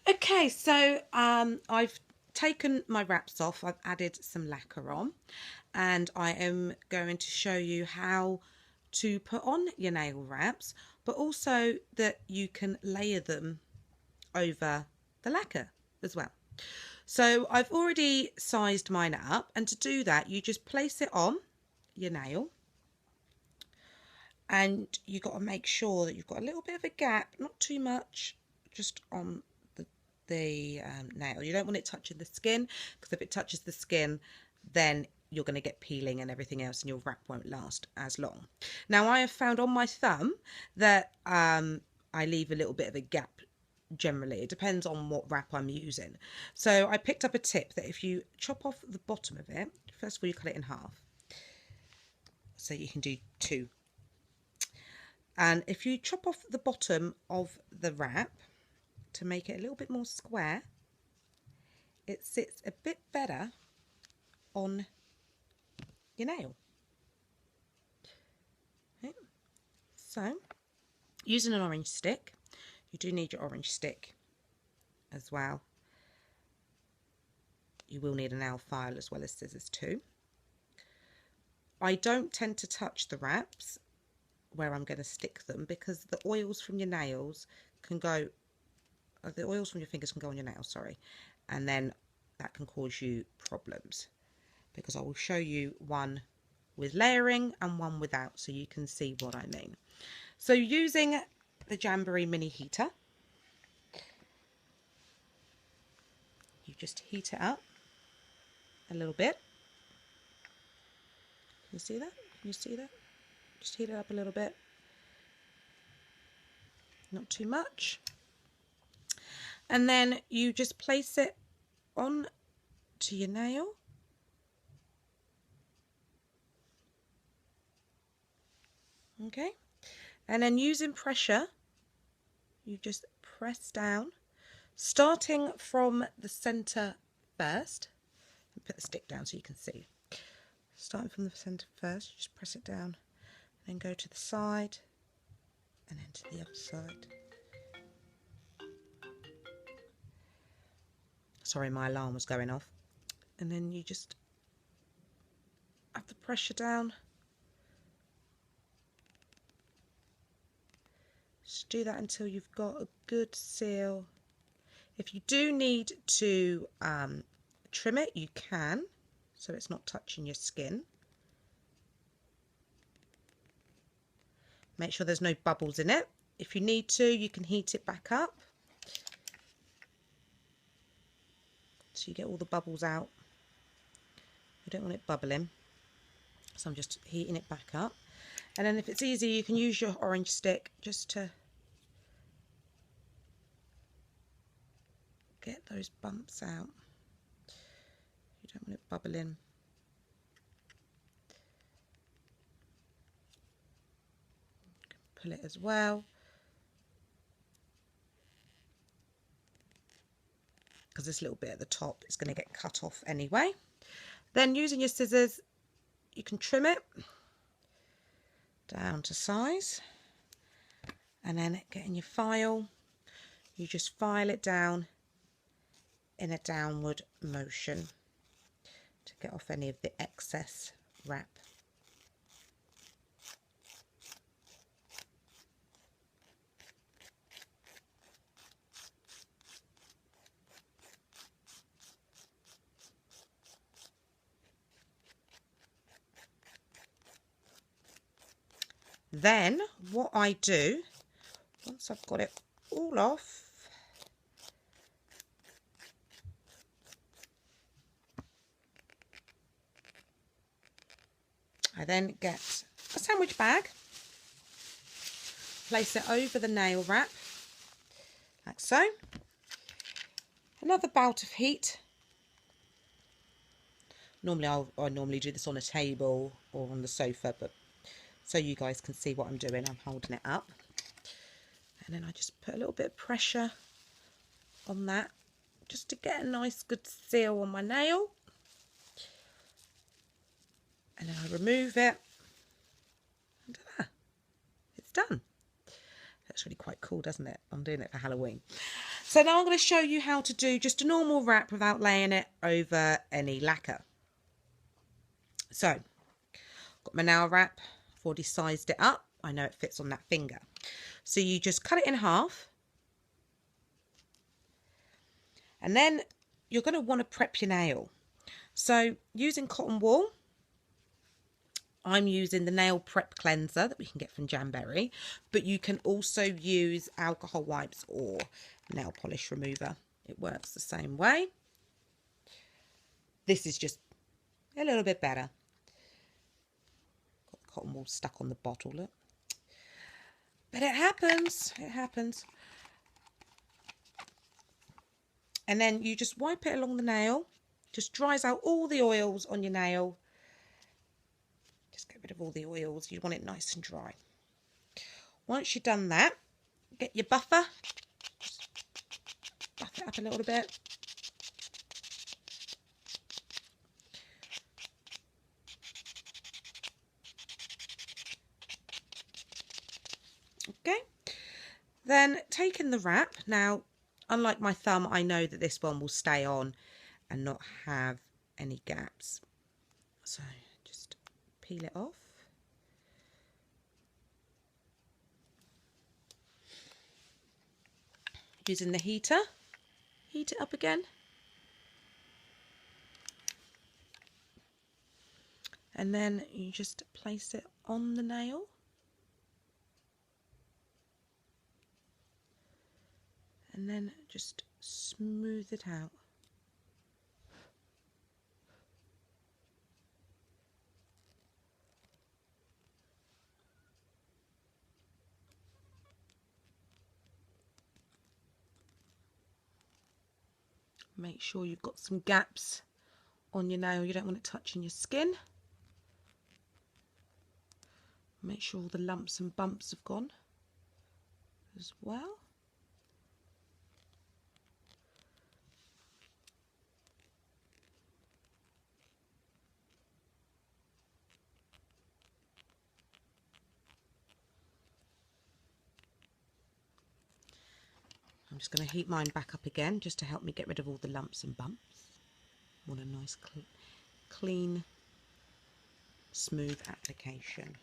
Okay, so I've taken my wraps off. I've added some lacquer on, and I am going to show you how to put on your nail wraps, but also that you can layer them over the lacquer as well. So I've already sized mine up, and to do that you just place it on your nail, and you've got to make sure that you've got a little bit of a gap, not too much, just on the nail. You don't want it touching the skin, because if it touches the skin then you're going to get peeling and everything else, and your wrap won't last as long. Now I have found on my thumb that I leave a little bit of a gap. Generally it depends on what wrap I'm using, so I picked up a tip that if you chop off the bottom of it, first of all you cut it in half so you can do two, and if you chop off the bottom of the wrap to make it a little bit more square, it sits a bit better on your nail. Okay. So using an orange stick, you do need your orange stick as well. You will need a nail file as well as scissors too. I don't tend to touch the wraps where I'm going to stick them, because the oils from your nails can go, the oils from your fingers can go on your nails, sorry, and then that can cause you problems, because I will show you one with layering and one without, so you can see what I mean. So using the Jamberry mini heater, you just heat it up a little bit. Can you see that? Can you see that? Just heat it up a little bit, not too much, and then you just place it on to your nail. Okay, and then using pressure, you just press down, starting from the center first. Put the stick down so you can see. Starting from the center first, you just press it down, and then go to the side, and then to the other side. Sorry, my alarm was going off. And then you just have the pressure down. Just do that until you've got a good seal. If you do need to trim it, you can, so it's not touching your skin. Make sure there's no bubbles in it. If you need to, you can heat it back up so you get all the bubbles out. You don't want it bubbling, so I'm just heating it back up. And then if it's easy, you can use your orange stick just to get those bumps out. You don't want it bubbling. Pull it as well, because this little bit at the top is going to get cut off anyway. Then using your scissors, you can trim it down to size, and then getting your file, you just file it down in a downward motion to get off any of the excess wrap. Then what I do, once I've got it all off, I then get a sandwich bag, place it over the nail wrap, like so. Another bout of heat. Normally I normally do this on a table or on the sofa, but so you guys can see what I'm doing, I'm holding it up. And then I just put a little bit of pressure on that, just to get a nice good seal on my nail. And then I remove it, and ta-da, it's done. That's really quite cool, doesn't it? I'm doing it for Halloween. So now I'm going to show you how to do just a normal wrap without laying it over any lacquer. So, got my nail wrap. I've already sized it up. I know it fits on that finger. So you just cut it in half. And then you're going to want to prep your nail. So using cotton wool, I'm using the nail prep cleanser that we can get from Jamberry, but you can also use alcohol wipes or nail polish remover. It works the same way. This is just a little bit better. Got the cotton wool stuck on the bottle, look. But it happens, it happens. And then you just wipe it along the nail. Just dries out all the oils on your nail. Just get rid of all the oils. You want it nice and dry. Once you've done that, get your buffer. Just buff it up a little bit. Okay. Then taking the wrap. Now, unlike my thumb, I know that this one will stay on and not have any gaps. So just peel it off. Using the heater, heat it up again. And then you just place it on the nail. And then just smooth it out. Make sure you've got some gaps on your nail. You don't want it touching your skin. Make sure all the lumps and bumps have gone as well. I'm just going to heat mine back up again just to help me get rid of all the lumps and bumps. I want a nice clean, smooth application.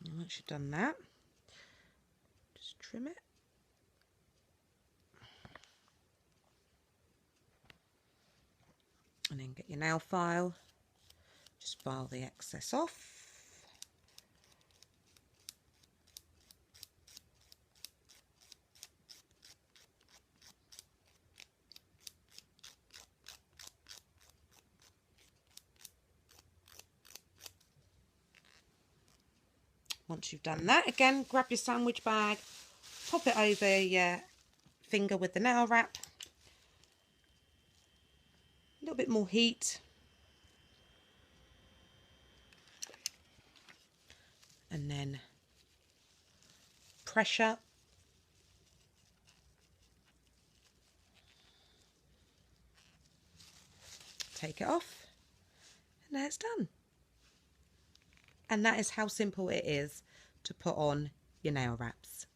And once you've done that, just trim it. And then get your nail file, just file the excess off. Once you've done that, again, grab your sandwich bag, pop it over your finger with the nail wrap. A little bit more heat. And then pressure. Take it off. And now it's done. And that is how simple it is to put on your nail wraps.